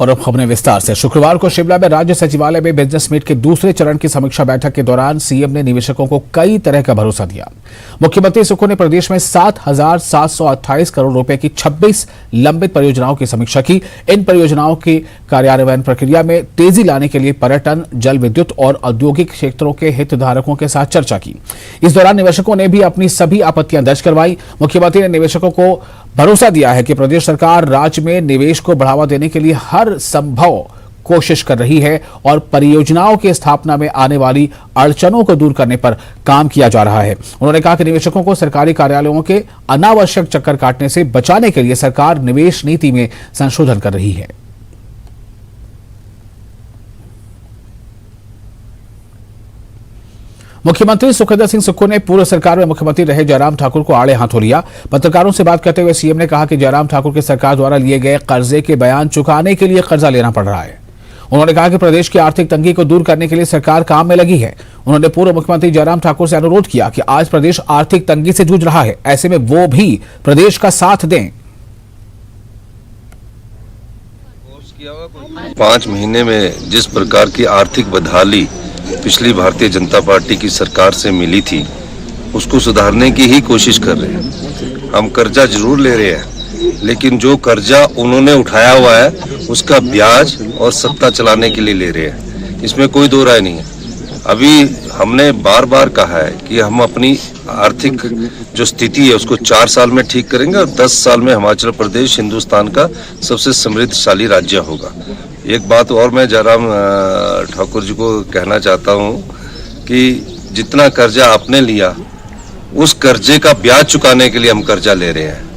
और अब खबरें विस्तार से। शुक्रवार को शिमला में राज्य सचिवालय में बिजनेस मीट के दूसरे चरण की समीक्षा बैठक के दौरान सीएम ने निवेशकों को कई तरह का भरोसा दिया। मुख्यमंत्री सुक्खू ने प्रदेश में 7,728 करोड़ रुपए की 26 लंबित परियोजनाओं की समीक्षा की। इन परियोजनाओं की कार्यान्वयन प्रक्रिया में तेजी लाने के लिए पर्यटन, जल विद्युत और औद्योगिक क्षेत्रों के हितधारकों के साथ चर्चा की। इस दौरान निवेशकों ने भी अपनी सभी आपत्तियां दर्ज करवाई। मुख्यमंत्री ने निवेशकों को भरोसा दिया है कि प्रदेश सरकार राज्य में निवेश को बढ़ावा देने के लिए हर संभव कोशिश कर रही है और परियोजनाओं की स्थापना में आने वाली अड़चनों को दूर करने पर काम किया जा रहा है। उन्होंने कहा कि निवेशकों को सरकारी कार्यालयों के अनावश्यक चक्कर काटने से बचाने के लिए सरकार निवेश नीति में संशोधन कर रही है। मुख्यमंत्री सुखविंदर सिंह सुक्खू ने पूर्व सरकार में मुख्यमंत्री रहे जयराम ठाकुर को आड़े हाथों लिया। पत्रकारों से बात करते हुए सीएम ने कहा कि जयराम ठाकुर की सरकार द्वारा लिए गए कर्जे के बयान चुकाने के लिए कर्जा लेना पड़ रहा है। उन्होंने कहा कि प्रदेश की आर्थिक तंगी को दूर करने के लिए सरकार काम में लगी है। उन्होंने पूर्व मुख्यमंत्री जयराम ठाकुर से अनुरोध किया कि आज प्रदेश आर्थिक तंगी से जूझ रहा है, ऐसे में वो भी प्रदेश का साथ दें। 5 महीने में जिस प्रकार की आर्थिक बदहाली पिछली भारतीय जनता पार्टी की सरकार से मिली थी, उसको सुधारने की ही कोशिश कर रहे हैं। हम कर्जा जरूर ले रहे हैं, लेकिन जो कर्जा उन्होंने उठाया हुआ है उसका ब्याज और सत्ता चलाने के लिए ले रहे हैं, इसमें कोई दो राय नहीं है। अभी हमने बार बार कहा है कि हम अपनी आर्थिक जो स्थिति है उसको 4 साल में ठीक करेंगे और 10 साल में हिमाचल प्रदेश हिंदुस्तान का सबसे समृद्धशाली राज्य होगा। एक बात और मैं जयराम ठाकुर जी को कहना चाहता हूं कि जितना कर्जा आपने लिया उस कर्जे का ब्याज चुकाने के लिए हम कर्जा ले रहे हैं।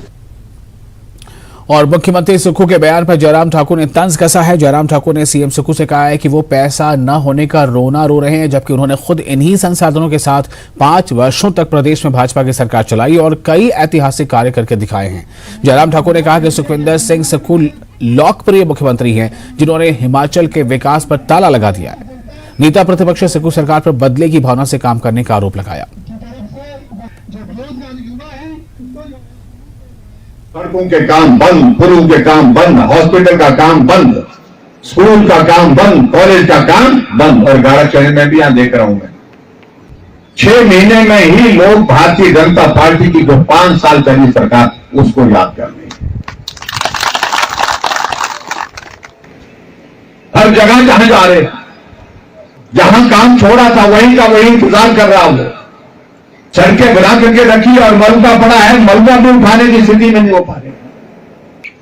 और मुख्यमंत्री सुक्खू के बयान पर जयराम ठाकुर ने तंज कसा है। जयराम ठाकुर ने सीएम सुक्खू से कहा है कि वो पैसा न होने का रोना रो रहे हैं, जबकि उन्होंने खुद इन्हीं संसाधनों के साथ 5 वर्षों तक प्रदेश में भाजपा की सरकार चलाई और कई ऐतिहासिक कार्य करके दिखाए हैं। जयराम ठाकुर ने कहा कि सुखविंदर सिंह सुक्खू लोकप्रिय मुख्यमंत्री हैं जिन्होंने हिमाचल के विकास पर ताला लगा दिया है। नेता प्रतिपक्ष सुक्खू सरकार पर बदले की भावना से काम करने का आरोप लगाया। सड़कों के काम बंद, पुलों के काम बंद, हॉस्पिटल का काम बंद, स्कूल का काम बंद, कॉलेज का काम बंद। और गाड़ाचढ़ में भी यहां देख रहा हूं मैं 6 महीने में ही लोग भारतीय जनता पार्टी की जो 5 साल चली सरकार उसको याद कर रहे हैं। हर जगह जहां जा रहे, जहां काम छोड़ा था वहीं का वहीं इंतजार कर रहा हूं। सड़कें बना करके रखी और मलबा पड़ा है, मलबा भी उठाने की स्थिति में नहीं हो पा रहे।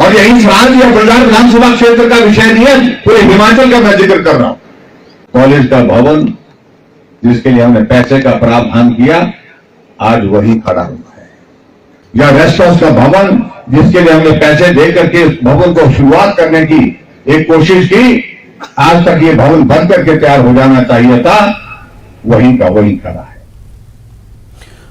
और यही सवाल या बलराम विधानसभा क्षेत्र का विषय नहीं है, पूरे हिमाचल का मैं जिक्र कर रहा हूं। कॉलेज का भवन जिसके लिए हमने पैसे का प्रावधान किया आज वही खड़ा हुआ है, या रेस्ट हाउस का भवन जिसके लिए हमने पैसे दे करके इस भवन को शुरुआत करने की एक कोशिश की, आज तक ये भवन बन करके तैयार हो जाना चाहिए था, वही का वही खड़ा है।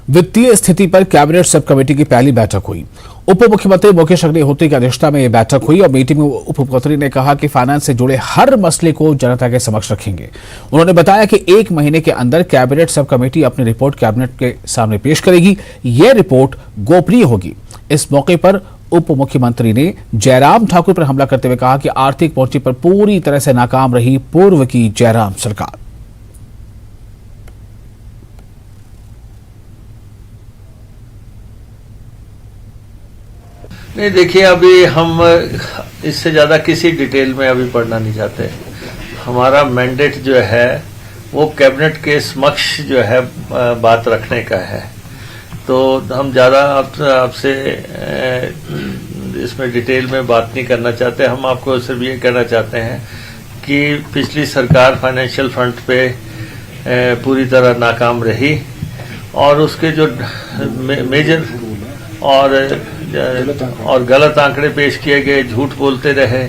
वित्तीय स्थिति पर कैबिनेट सब कमेटी की पहली बैठक हुई। उप मुख्यमंत्री मुकेश अग्निहोत्री की अध्यक्षता में यह बैठक हुई और मीटिंग में उप मुख्यमंत्री ने कहा कि फाइनेंस से जुड़े हर मसले को जनता के समक्ष रखेंगे। उन्होंने बताया कि 1 महीने के अंदर कैबिनेट सब कमेटी अपनी रिपोर्ट कैबिनेट के सामने पेश करेगी। यह रिपोर्ट गोपनीय होगी। इस मौके पर उप मुख्यमंत्री ने जयराम ठाकुर पर हमला करते हुए कहा कि आर्थिक मोर्चे पर पूरी तरह से नाकाम रही पूर्व की जयराम सरकार। नहीं, देखिए, अभी हम इससे ज़्यादा किसी डिटेल में अभी पढ़ना नहीं चाहते। हमारा मैंडेट जो है वो कैबिनेट के समक्ष जो है बात रखने का है, तो हम ज़्यादा आपसे इसमें डिटेल में बात नहीं करना चाहते। हम आपको सिर्फ ये कहना चाहते हैं कि पिछली सरकार फाइनेंशियल फ्रंट पे पूरी तरह नाकाम रही और उसके जो मेजर और गलत आंकड़े पेश किए गए, झूठ बोलते रहे,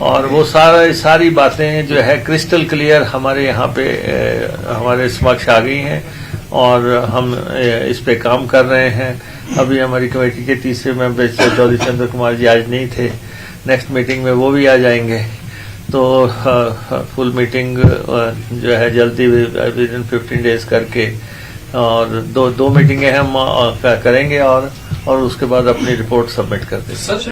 और वो सारी बातें जो है क्रिस्टल क्लियर हमारे यहाँ पे हमारे समक्ष आ गई हैं और हम इस पे काम कर रहे हैं। अभी हमारी कमेटी के तीसरे मेंबर चौधरी चंद्र कुमार जी आज नहीं थे, नेक्स्ट मीटिंग में वो भी आ जाएंगे। तो फुल मीटिंग जो है जल्दी विद इन 15 डेज करके और दो मीटिंगें हम करेंगे और उसके बाद अपनी रिपोर्ट सबमिट कर देंगे।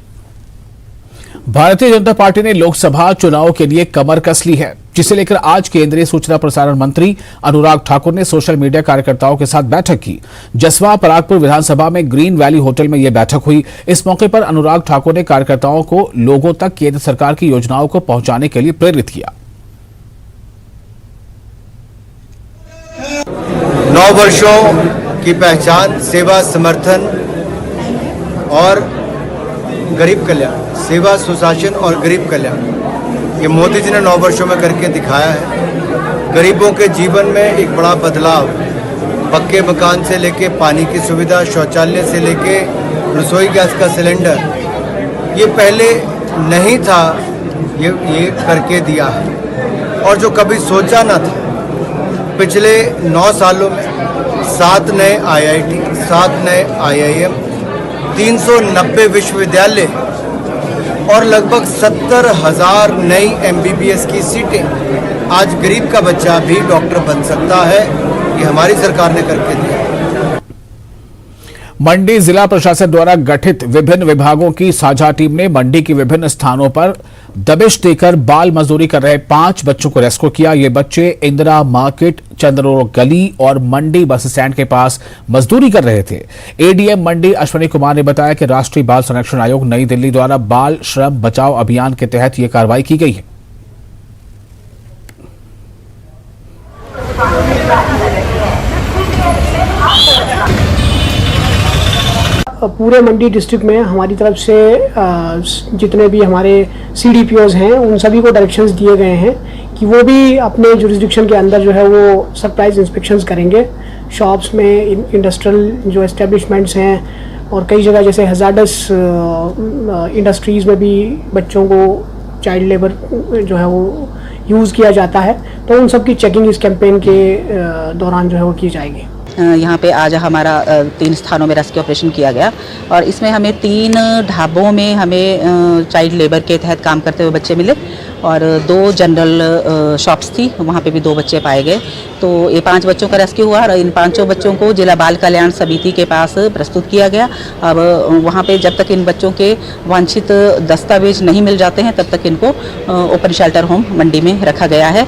भारतीय जनता पार्टी ने लोकसभा चुनाव के लिए कमर कस ली है, जिसे लेकर आज केंद्रीय सूचना प्रसारण मंत्री अनुराग ठाकुर ने सोशल मीडिया कार्यकर्ताओं के साथ बैठक की। जसवा परागपुर विधानसभा में ग्रीन वैली होटल में यह बैठक हुई। इस मौके पर अनुराग ठाकुर ने कार्यकर्ताओं को लोगों तक केंद्र सरकार की योजनाओं को पहुंचाने के लिए प्रेरित किया। 9 वर्षों की पहचान सेवा, समर्थन और गरीब कल्याण, सेवा, सुशासन और गरीब कल्याण, ये मोदी जी ने 9 वर्षों में करके दिखाया है। गरीबों के जीवन में एक बड़ा बदलाव, पक्के मकान से लेके पानी की सुविधा, शौचालय से लेके रसोई गैस का सिलेंडर, ये पहले नहीं था, ये करके दिया है। और जो कभी सोचा ना था, पिछले 9 सालों में 7 नए IIT, 7 नए IIM, 390 विश्वविद्यालय और लगभग 70,000 नई MBBS की सीटें। आज गरीब का बच्चा भी डॉक्टर बन सकता है, ये हमारी सरकार ने करके दिया। मंडी जिला प्रशासन द्वारा गठित विभिन्न विभागों की साझा टीम ने मंडी के विभिन्न स्थानों पर दबिश देकर बाल मजदूरी कर रहे 5 बच्चों को रेस्क्यू किया। ये बच्चे इंदिरा मार्केट, चंद्रोड गली और मंडी बस स्टैंड के पास मजदूरी कर रहे थे। ADM मंडी अश्विनी कुमार ने बताया कि राष्ट्रीय बाल संरक्षण आयोग नई दिल्ली द्वारा बाल श्रम बचाओ अभियान के तहत ये कार्रवाई की गई है। पूरे मंडी डिस्ट्रिक्ट में हमारी तरफ से जितने भी हमारे CDPOs हैं उन सभी को डायरेक्शंस दिए गए हैं कि वो भी अपने जुरिस्डिक्शन के अंदर जो है वो सरप्राइज इंस्पेक्शंस करेंगे। शॉप्स में, इंडस्ट्रियल जो एस्टेब्लिशमेंट्स हैं और कई जगह जैसे हजार्डस इंडस्ट्रीज़ में भी बच्चों को चाइल्ड लेबर जो है वो यूज़ किया जाता है, तो उन सब की चेकिंग इस कैंपेन के दौरान जो है वो की जाएगी। यहाँ पे आज हमारा 3 स्थानों में रेस्क्यू ऑपरेशन किया गया और इसमें हमें 3 ढाबों में हमें चाइल्ड लेबर के तहत काम करते हुए बच्चे मिले और 2 जनरल शॉप्स थी, वहाँ पे भी 2 बच्चे पाए गए। तो ये 5 बच्चों का रेस्क्यू हुआ और इन 5 बच्चों को जिला बाल कल्याण समिति के पास प्रस्तुत किया गया। अब वहाँ पे जब तक इन बच्चों के वांछित दस्तावेज नहीं मिल जाते हैं तब तक इनको ओपन शेल्टर होम मंडी में रखा गया है।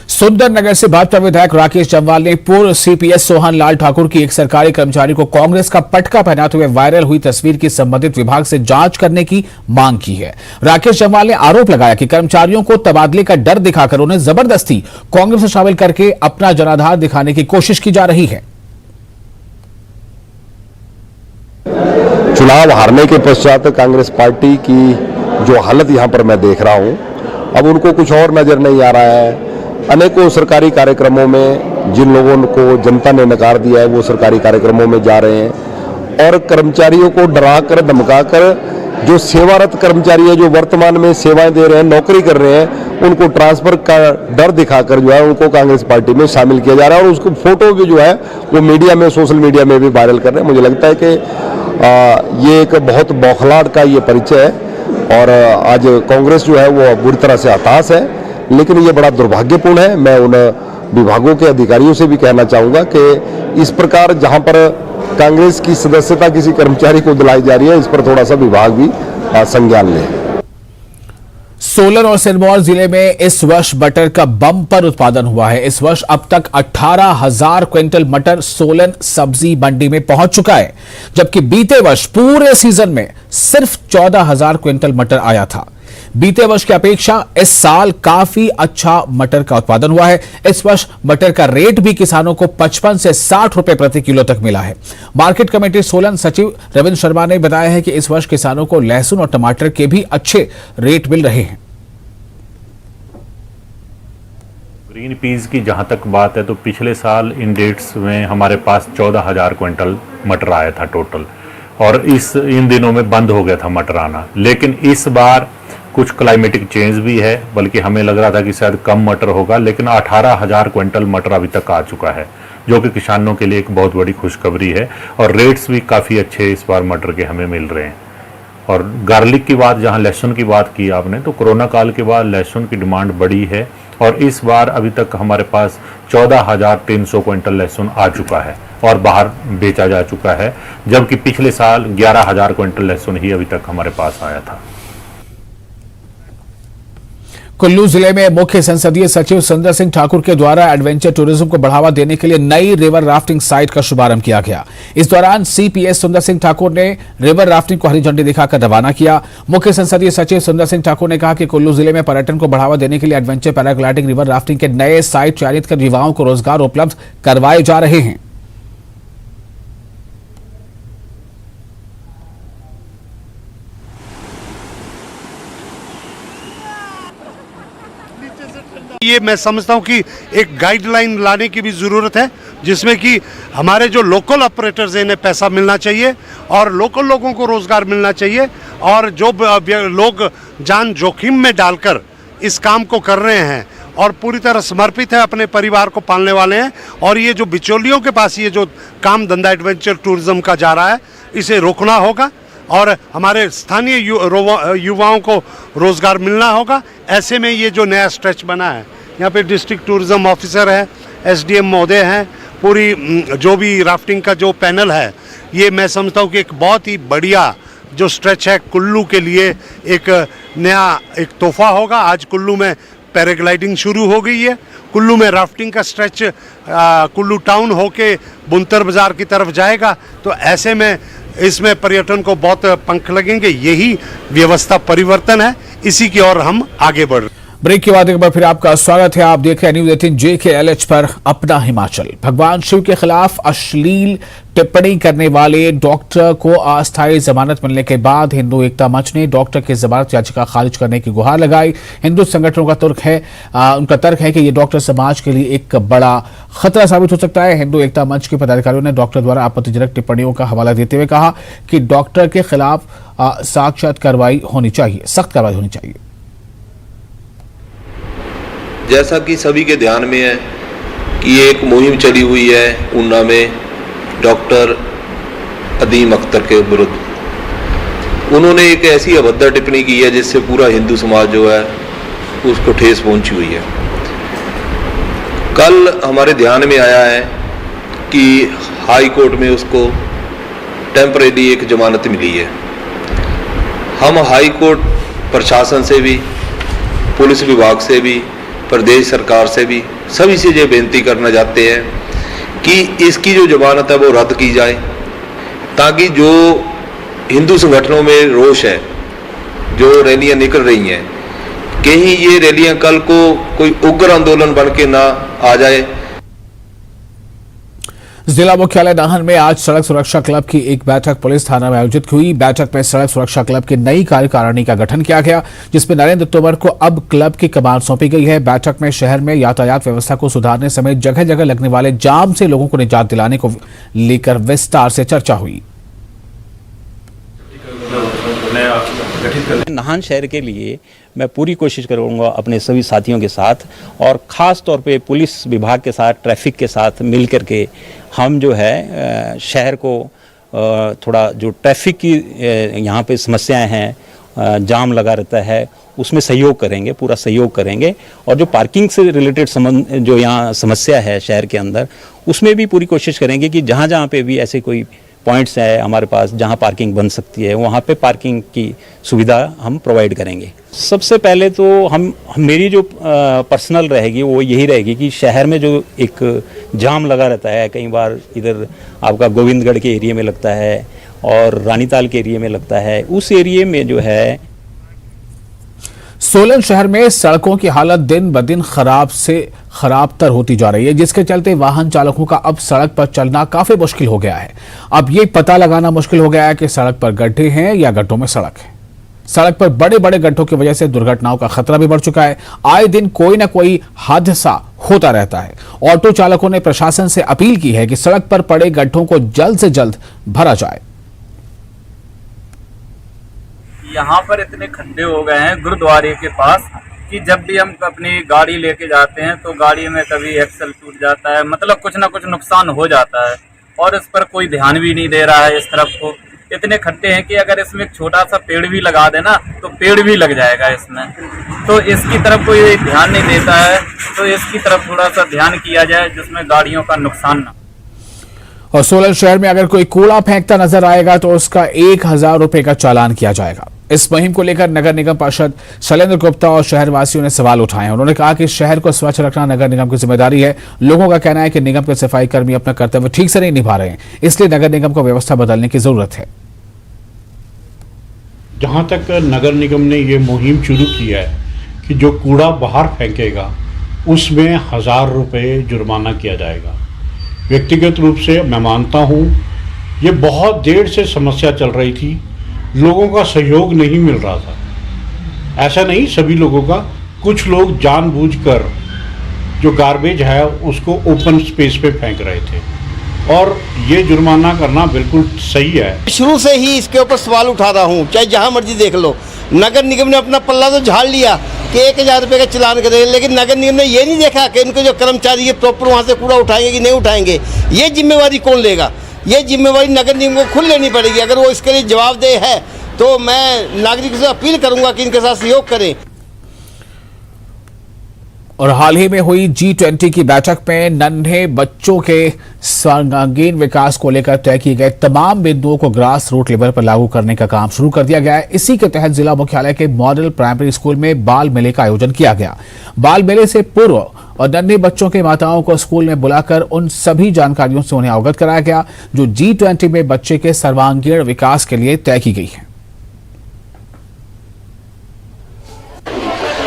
सुंदरनगर से भाजपा विधायक राकेश जम्वाल ने पूर्व CPS सोहन लाल ठाकुर की एक सरकारी कर्मचारी को कांग्रेस का पटका पहनाते हुए वायरल हुई तस्वीर की संबंधित विभाग से जांच करने की मांग की है। राकेश जम्वाल ने आरोप लगाया कि कर्मचारियों को तबादले का डर दिखाकर उन्हें जबरदस्ती कांग्रेस में शामिल करके अपना जनाधार दिखाने की कोशिश की जा रही है। चुनाव हारने के पश्चात कांग्रेस पार्टी की जो हालत यहां पर मैं देख रहा हूं, अब उनको कुछ और नजर नहीं आ रहा है। अनेकों सरकारी कार्यक्रमों में जिन लोगों को जनता ने नकार दिया है वो सरकारी कार्यक्रमों में जा रहे हैं और कर्मचारियों को डराकर धमकाकर जो सेवारत कर्मचारी है, जो वर्तमान में सेवाएं दे रहे हैं, नौकरी कर रहे हैं, उनको ट्रांसफर का डर दिखाकर जो है उनको कांग्रेस पार्टी में शामिल किया जा रहा है और उसको फोटो भी जो है वो मीडिया में, सोशल मीडिया में भी वायरल कर रहे हैं। मुझे लगता है कि ये एक बहुत बौखलाहट का ये परिचय है और आज कांग्रेस जो है वो बुरी तरह से हताश है, लेकिन ये बड़ा दुर्भाग्यपूर्ण है। मैं उन विभागों के अधिकारियों से भी कहना चाहूंगा कि इस प्रकार जहां पर कांग्रेस की सदस्यता किसी कर्मचारी को दिलाई जा रही है, इस पर थोड़ा सा विभाग भी संज्ञान ले। सोलन और सिरमौर जिले में इस वर्ष मटर का बम्पर उत्पादन हुआ है। इस वर्ष अब तक 18,000 क्विंटल मटर सोलन सब्जी मंडी में पहुंच चुका है, जबकि बीते वर्ष पूरे सीजन में सिर्फ 14,000 क्विंटल मटर आया था। बीते वर्ष की अपेक्षा इस साल काफी अच्छा मटर का उत्पादन हुआ है। इस वर्ष मटर का रेट भी किसानों को 55 से 60 रुपए प्रति किलो तक मिला है। मार्केट कमेटी सोलन सचिव रविंद्र शर्मा ने बताया है कि इस वर्ष किसानों को लहसुन और टमाटर के भी अच्छे रेट मिल रहे हैं। ग्रीन पीस की जहां तक बात है तो पिछले साल इन डेट्स में हमारे पास 14,000 क्विंटल मटर आया था टोटल और इन दिनों में बंद हो गया था मटर आना। लेकिन इस बार कुछ क्लाइमेटिक चेंज भी है, बल्कि हमें लग रहा था कि शायद कम मटर होगा, लेकिन 18,000 क्विंटल मटर अभी तक आ चुका है, जो कि किसानों के लिए एक बहुत बड़ी खुशखबरी है और रेट्स भी काफ़ी अच्छे इस बार मटर के हमें मिल रहे हैं। और गार्लिक की बात, जहां लहसुन की बात की आपने, तो कोरोना काल के बाद लहसुन की डिमांड बढ़ी है और इस बार अभी तक हमारे पास 14,300 क्विंटल लहसुन आ चुका है और बाहर बेचा जा चुका है, जबकि पिछले साल 11,000 क्विंटल लहसुन ही अभी तक हमारे पास आया था। कुल्लू जिले में मुख्य संसदीय सचिव सुंदर सिंह ठाकुर के द्वारा एडवेंचर टूरिज्म को बढ़ावा देने के लिए नई रिवर राफ्टिंग साइट का शुभारंभ किया गया। इस दौरान सीपीएस सुंदर सिंह ठाकुर ने रिवर राफ्टिंग को हरी झंडी दिखाकर रवाना किया। मुख्य संसदीय सचिव सुंदर सिंह ठाकुर ने कहा कि कुल्लू जिले में पर्यटन को बढ़ावा देने के लिए एडवेंचर पैराग्लाइडिंग रिवर राफ्टिंग के नए साइट चयनित कर युवाओं को रोजगार उपलब्ध करवाए जा रहे हैं। ये मैं समझता हूँ कि एक गाइडलाइन लाने की भी ज़रूरत है, जिसमें कि हमारे जो लोकल ऑपरेटर्स हैं इन्हें पैसा मिलना चाहिए और लोकल लोगों को रोज़गार मिलना चाहिए, और जो लोग जान जोखिम में डालकर इस काम को कर रहे हैं और पूरी तरह समर्पित है, अपने परिवार को पालने वाले हैं, और ये जो बिचौलियों के पास ये जो काम धंधा एडवेंचर टूरिज्म का जा रहा है, इसे रोकना होगा और हमारे स्थानीय युवाओं को रोज़गार मिलना होगा। ऐसे में ये जो नया स्ट्रेच बना है, यहाँ पे डिस्ट्रिक्ट टूरिज्म ऑफिसर है, एसडीएम महोदय हैं, पूरी जो भी राफ्टिंग का जो पैनल है, ये मैं समझता हूँ कि एक बहुत ही बढ़िया जो स्ट्रेच है कुल्लू के लिए एक नया एक तोहफा होगा। आज कुल्लू में पैराग्लाइडिंग शुरू हो गई है। कुल्लू में राफ्टिंग का स्ट्रेच कुल्लू टाउन होके बुनतर बाजार की तरफ जाएगा, तो ऐसे में इसमें पर्यटन को बहुत पंख लगेंगे। यही व्यवस्था परिवर्तन है, इसी की ओर हम आगे बढ़ रहे हैं। ब्रेक के बाद एक बार फिर आपका स्वागत है। आप देख रहे हैं न्यूज 18 JKLH पर अपना हिमाचल। भगवान शिव के खिलाफ अश्लील टिप्पणी करने वाले डॉक्टर को अस्थायी जमानत मिलने के बाद हिंदू एकता मंच ने डॉक्टर की जमानत याचिका खारिज करने की गुहार लगाई। हिंदू संगठनों का उनका तर्क है कि यह डॉक्टर समाज के लिए एक बड़ा खतरा साबित हो सकता है। हिंदू एकता मंच के पदाधिकारियों ने डॉक्टर द्वारा आपत्तिजनक टिप्पणियों का हवाला देते हुए कहा कि डॉक्टर के खिलाफ सख्त कार्रवाई होनी चाहिए। जैसा कि सभी के ध्यान में है कि एक मुहिम चली हुई है ऊना में डॉक्टर अदीम अख्तर के विरुद्ध। उन्होंने एक ऐसी अभद्र टिप्पणी की है जिससे पूरा हिंदू समाज जो है उसको ठेस पहुंची हुई है। कल हमारे ध्यान में आया है कि हाई कोर्ट में उसको टेम्परेरी एक जमानत मिली है। हम हाई कोर्ट प्रशासन से भी, पुलिस विभाग से भी, प्रदेश सरकार से भी सभी से ये बेनती करना चाहते हैं कि इसकी जो जमानत है वो रद्द की जाए, ताकि जो हिंदू संगठनों में रोष है, जो रैलियां निकल रही हैं, कहीं ये रैलियां कल को कोई उग्र आंदोलन बन के ना आ जाए। जिला मुख्यालय नाहन में आज सड़क सुरक्षा क्लब की एक बैठक पुलिस थाना में आयोजित हुई। बैठक में सड़क सुरक्षा क्लब की नई कार्यकारिणी का गठन किया गया, जिसमें नरेंद्र तोमर को अब क्लब की कमान सौंपी गई है। बैठक में शहर में यातायात व्यवस्था को सुधारने समेत जगह जगह लगने वाले जाम से लोगों को निजात दिलाने को लेकर विस्तार से चर्चा हुई। नाहन शहर के लिए मैं पूरी कोशिश करूंगा अपने सभी साथियों के साथ, और ख़ास तौर पे पुलिस विभाग के साथ, ट्रैफिक के साथ मिल कर के हम जो है शहर को थोड़ा जो ट्रैफिक की यहाँ पे समस्याएं हैं, जाम लगा रहता है, उसमें सहयोग करेंगे, पूरा सहयोग करेंगे। और जो पार्किंग से रिलेटेड जो यहाँ समस्या है शहर के अंदर, उसमें भी पूरी कोशिश करेंगे कि जहाँ जहाँ पे भी ऐसे कोई पॉइंट्स है हमारे पास जहां पार्किंग बन सकती है, वहां पे पार्किंग की सुविधा हम प्रोवाइड करेंगे। सबसे पहले तो मेरी जो पर्सनल रहेगी वो यही रहेगी कि शहर में जो एक जाम लगा रहता है, कई बार इधर आपका गोविंदगढ़ के एरिया में लगता है और रानीताल के एरिया में लगता है, उस एरिया में जो है सोलन शहर में सड़कों की हालत दिन ब दिन खराबतर होती जा रही है, जिसके चलते वाहन चालकों का अब सड़क पर चलना काफी मुश्किल हो गया है। अब ये पता लगाना मुश्किल हो गया है कि सड़क पर गड्ढे हैं या गड्ढों में सड़क है। सड़क पर बड़े बड़े गड्ढों की वजह से दुर्घटनाओं का खतरा भी बढ़ चुका है। आए दिन कोई ना कोई हादसा होता रहता है। ऑटो चालकों ने प्रशासन से अपील की है कि सड़क पर पड़े गड्ढों को जल्द से जल्द भरा जाए। यहाँ पर इतने खड्डे हो गए हैं गुरुद्वारे के पास कि जब भी हम अपनी गाड़ी लेके जाते हैं तो गाड़ी में कभी एक्सल टूट जाता है, मतलब कुछ ना कुछ नुकसान हो जाता है और इस पर कोई ध्यान भी नहीं दे रहा है। इस तरफ को इतने खड्डे हैं कि अगर इसमें एक छोटा सा पेड़ भी लगा देना तो पेड़ भी लग जाएगा इसमें, तो इसकी तरफ कोई ध्यान नहीं देता है। तो इसकी तरफ थोड़ा सा ध्यान किया जाए जिसमें गाड़ियों का नुकसान ना। और सोलन शहर में अगर कोई कूड़ा फेंकता नजर आएगा तो उसका 1000 रुपए का चालान किया जाएगा। इस मुहिम को लेकर नगर निगम पार्षद शैलेंद्र गुप्ता और शहरवासियों ने सवाल उठाए हैं। उन्होंने कहा कि शहर को स्वच्छ रखना नगर निगम की जिम्मेदारी है। लोगों का कहना है कि निगम के सफाई कर्मी अपना कर्तव्य ठीक से नहीं निभा रहे हैं, इसलिए नगर निगम को व्यवस्था बदलने की जरूरत है। जहाँ तक नगर निगम ने ये मुहिम शुरू की है कि जो कूड़ा बाहर फेंकेगा उसमें 1000 रुपये जुर्माना किया जाएगा। व्यक्तिगत रूप से मैं मानता हूँ ये बहुत देर से समस्या चल रही थी, लोगों का सहयोग नहीं मिल रहा था। ऐसा नहीं सभी लोगों का, कुछ लोग जानबूझकर जो गार्बेज है उसको ओपन स्पेस पे फेंक रहे थे और ये जुर्माना करना बिल्कुल सही है। शुरू से ही इसके ऊपर सवाल उठा रहा हूँ, चाहे जहाँ मर्जी देख लो। नगर निगम ने अपना पल्ला तो झाड़ लिया कि 1000 रुपये का चालान करें, लेकिन नगर निगम ने ये नहीं देखा कि इनके जो कर्मचारी है प्रॉपर वहाँ से कूड़ा उठाएंगे कि नहीं उठाएंगे। ये जिम्मेवारी कौन लेगा? ये जिम्मेवारी नगर निगम को खुद लेनी पड़ेगी। अगर वो इसके लिए जवाबदेह है तो मैं नागरिकों से अपील करूंगा कि इनके साथ सहयोग करें। और हाल ही में हुई G20 की बैठक में नन्हे बच्चों के सर्वांगीण विकास को लेकर तय किए गए तमाम बिंदुओं को ग्रास रूट लेवल पर लागू करने का काम शुरू कर दिया गया है। इसी के तहत जिला मुख्यालय के मॉडल प्राइमरी स्कूल में बाल मेले का आयोजन किया गया। बाल मेले से पूर्व और नन्हे बच्चों के माताओं को स्कूल में बुलाकर उन सभी जानकारियों से उन्हें अवगत कराया गया जो G20 में बच्चे के सर्वांगीण विकास के लिए तय की गई है।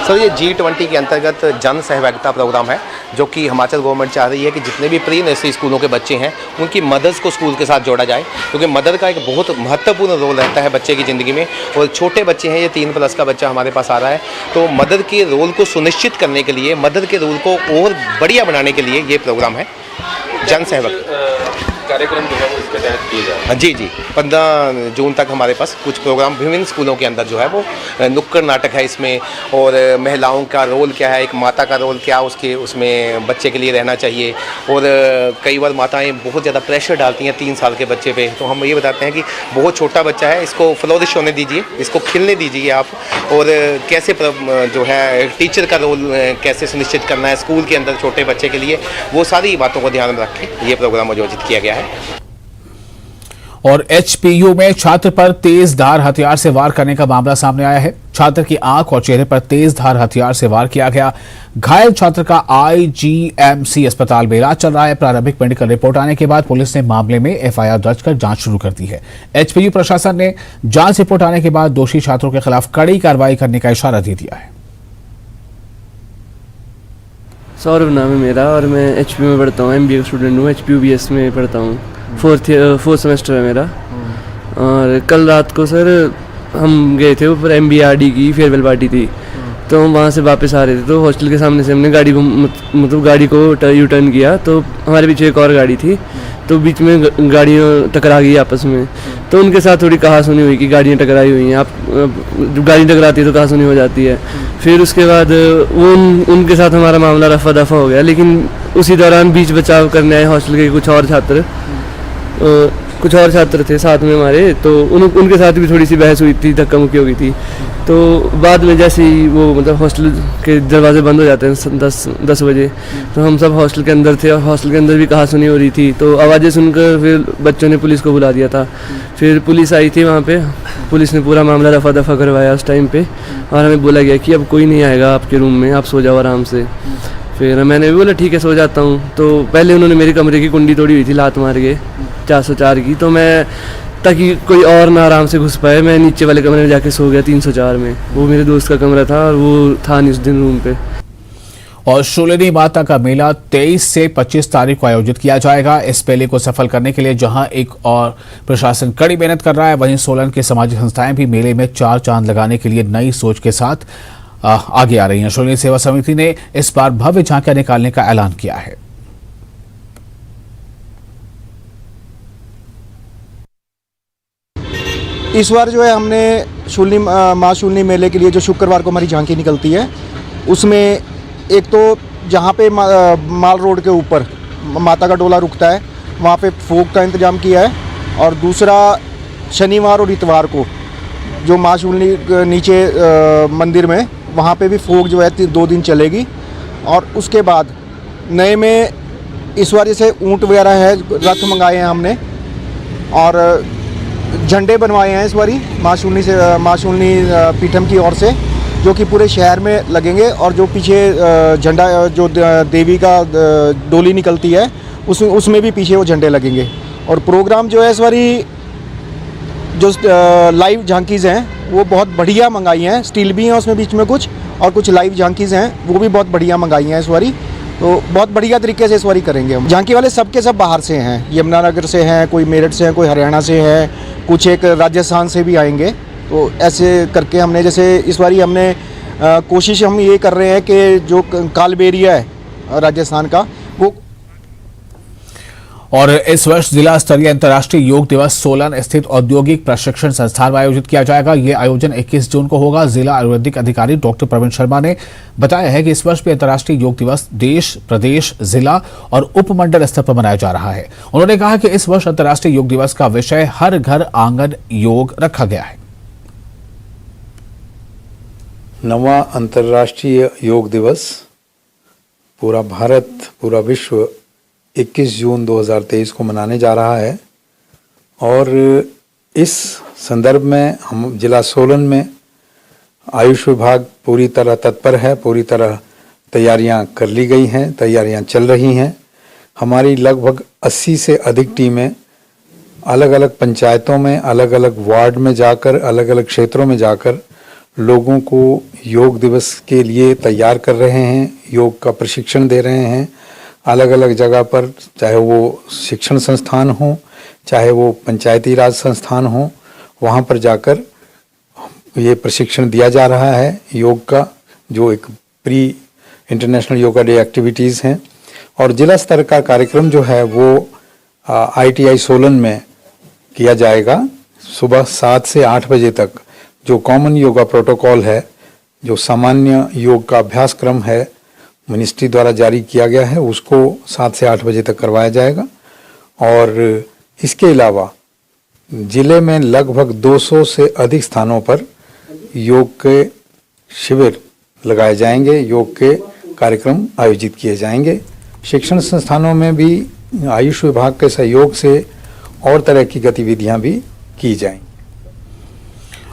सर ये G20 के अंतर्गत जन सहभागिता प्रोग्राम है जो कि हिमाचल गवर्नमेंट चाह रही है कि जितने भी प्री नर्सरी स्कूलों के बच्चे हैं उनकी मदर्स को स्कूल के साथ जोड़ा जाए, क्योंकि मदर का एक बहुत महत्वपूर्ण रोल रहता है बच्चे की ज़िंदगी में। और छोटे बच्चे हैं, ये 3+ का बच्चा हमारे पास आ रहा है, तो मदर के रोल को सुनिश्चित करने के लिए, मदर के रोल को और बढ़िया बनाने के लिए ये प्रोग्राम है जन सहभागिता कार्यक्रम जो है वो इसके तहत किए जा रहे हैं। जी 15 जून तक हमारे पास कुछ प्रोग्राम विभिन्न स्कूलों के अंदर जो है वो नुक्कड़ नाटक है इसमें, और महिलाओं का रोल क्या है, एक माता का रोल क्या उसके उसमें बच्चे के लिए रहना चाहिए। और कई बार माताएं बहुत ज़्यादा प्रेशर डालती हैं 3 साल के बच्चे पे, तो हम ये बताते हैं कि बहुत छोटा बच्चा है, इसको फ्लोरिश होने दीजिए, इसको खिलने दीजिए आप। और कैसे जो है टीचर का रोल कैसे सुनिश्चित करना है स्कूल के अंदर छोटे बच्चे के लिए, वो सारी बातों को ध्यान में रख के ये प्रोग्राम आयोजित किया गया है। और HPU में छात्र पर तेज धार हथियार से वार करने का मामला सामने आया है। छात्र की आंख और चेहरे पर तेज धार हथियार से वार किया गया। घायल छात्र का IGMC अस्पताल में इलाज चल रहा है। प्रारंभिक मेडिकल रिपोर्ट आने के बाद पुलिस ने मामले में FIR दर्ज कर जांच शुरू कर दी है। HPU प्रशासन ने जांच रिपोर्ट आने के बाद दोषी छात्रों के खिलाफ कड़ी कार्रवाई करने का इशारा दे दिया है। सौरभ नाम है मेरा और मैं HPU में पढ़ता हूँ, MBA का स्टूडेंट हूँ, HPU BS में पढ़ता हूँ, 4th सेमेस्टर है मेरा। और कल रात को सर हम गए थे ऊपर, MBRD की फेयरवेल पार्टी थी, तो हम वहाँ से वापस आ रहे थे, तो हॉस्टल के सामने से हमने गाड़ी को मतलब गाड़ी को यू टर्न किया, तो हमारे पीछे एक और गाड़ी थी, तो बीच में गाड़ियाँ टकरा गई आपस में। तो उनके साथ थोड़ी कहासुनी हुई कि गाड़ियाँ टकराई हुई हैं, आप जब गाड़ी टकराती है तो कहासुनी हो जाती है। फिर उसके बाद वो उनके साथ हमारा मामला रफा दफा हो गया, लेकिन उसी दौरान बीच बचाव करने आए हॉस्टल के कुछ और छात्र थे साथ में हमारे, तो उनके साथ भी थोड़ी सी बहस हुई थी, धक्का मुक्की हो गई थी। तो बाद में जैसे ही वो मतलब हॉस्टल के दरवाजे बंद हो जाते हैं 10 बजे, तो हम सब हॉस्टल के अंदर थे और हॉस्टल के अंदर भी कहासुनी हो रही थी, तो आवाज़ें सुनकर फिर बच्चों ने पुलिस को बुला दिया था। फिर पुलिस आई थी वहाँ पे, पुलिस ने पूरा मामला रफा दफा करवाया उस टाइम पे, और हमें बोला गया कि अब कोई नहीं आएगा आपके रूम में, आप सो जाओ आराम से। फिर मैंने भी बोला ठीक है सो जाता हूँ। तो पहले उन्होंने मेरी कमरे की कुंडी तोड़ी हुई थी लात मार के 404 की, तो मैं ताकि कोई और ना आराम से घुस पाए, मैं नीचे वाले कमरे में जाके सो गया 304 में। वो मेरे दोस्त का कमरा था और वो था नहीं उस दिन रूम पे। और शूलिनी माता का मेला 23 से 25 तारीख को आयोजित किया जाएगा। इस मेले को सफल करने के लिए जहां एक और प्रशासन कड़ी मेहनत कर रहा है, वहीं सोलन की सामाजिक संस्थाएं भी मेले में 4 चांद लगाने के लिए नई सोच के साथ आगे आ रही हैं। शूलिनी सेवा समिति ने इस बार भव्य झांकियां निकालने का ऐलान किया है। इस बार जो है हमने शूलिनी माँ शूलिनी मेले के लिए जो शुक्रवार को हमारी झांकी निकलती है, उसमें एक तो जहाँ पे माल रोड के ऊपर माता का डोला रुकता है वहाँ पे फोग का इंतजाम किया है, और दूसरा शनिवार और इतवार को जो माँ शूलिनी नीचे मंदिर में वहाँ पे भी फोग जो है 2 दिन चलेगी। और उसके बाद नए में इस बार जैसे ऊँट वगैरह है, रथ मंगाए हैं हमने, और झंडे बनवाए हैं इस बारी माँ शूलिनी पीठम की ओर से, जो कि पूरे शहर में लगेंगे। और जो पीछे झंडा जो देवी का डोली निकलती है उसमें भी पीछे वो झंडे लगेंगे। और प्रोग्राम जो है इस बारी जो लाइव झांकीज़ हैं वो बहुत बढ़िया मंगाई हैं, स्टील भी हैं उसमें बीच में कुछ, और कुछ लाइव झांकीज़ हैं वो भी बहुत बढ़िया मंगाई हैं इस बारी। तो बहुत बढ़िया तरीके से इस बारी करेंगे हम। झांकी वाले सब के सब बाहर से हैं, यमुनानगर से हैं, कोई मेरठ से हैं, कोई हरियाणा से है, कुछ एक राजस्थान से भी आएंगे। तो ऐसे करके हमने जैसे इस बारी हमने कोशिश हम ये कर रहे हैं कि जो कालबेलिया है राजस्थान का वो। और इस वर्ष जिला स्तरीय अंतर्राष्ट्रीय योग दिवस सोलन स्थित औद्योगिक प्रशिक्षण संस्थान में आयोजित किया जाएगा। ये आयोजन 21 जून को होगा। जिला आयुर्वेदिक अधिकारी डॉक्टर प्रवीण शर्मा ने बताया है कि इस वर्ष भी अंतर्राष्ट्रीय योग दिवस देश, प्रदेश, जिला और उपमंडल स्तर पर मनाया जा रहा है। उन्होंने कहा कि इस वर्ष अंतर्राष्ट्रीय योग दिवस का विषय हर घर आंगन योग रखा गया है। 9वां अंतर्राष्ट्रीय योग दिवस पूरा भारत, पूरा विश्व 21 जून 2023 को मनाने जा रहा है। और इस संदर्भ में हम जिला सोलन में आयुष विभाग पूरी तरह तत्पर है, पूरी तरह तैयारियां कर ली गई हैं, तैयारियां चल रही हैं। हमारी लगभग 80 से अधिक टीमें अलग अलग पंचायतों में, अलग अलग वार्ड में जाकर, अलग अलग क्षेत्रों में जाकर लोगों को योग दिवस के लिए तैयार कर रहे हैं, योग का प्रशिक्षण दे रहे हैं। अलग अलग जगह पर, चाहे वो शिक्षण संस्थान हो, चाहे वो पंचायती राज संस्थान हो, वहाँ पर जाकर ये प्रशिक्षण दिया जा रहा है योग का, जो एक pre international yoga day activities हैं। और जिला स्तर का कार्यक्रम जो है वो ITI सोलन में किया जाएगा। सुबह 7 से 8 बजे तक जो कॉमन योगा प्रोटोकॉल है, जो सामान्य योग का अभ्यासक्रम है, मिनिस्ट्री द्वारा जारी किया गया है, उसको 7 से 8 बजे तक करवाया जाएगा। और इसके अलावा जिले में लगभग 200 से अधिक स्थानों पर योग के शिविर लगाए जाएंगे, योग के कार्यक्रम आयोजित किए जाएंगे। शिक्षण संस्थानों में भी आयुष विभाग के सहयोग से और तरह की गतिविधियां भी की जाएंगी।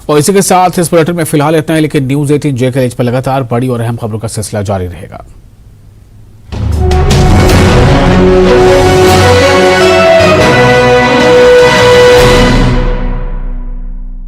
और इसी के साथ इस बुलेटिन में फिलहाल इतना ही, लेकिन न्यूज़ 18 जे के पर लगातार बड़ी और अहम खबरों का सिलसिला जारी रहेगा।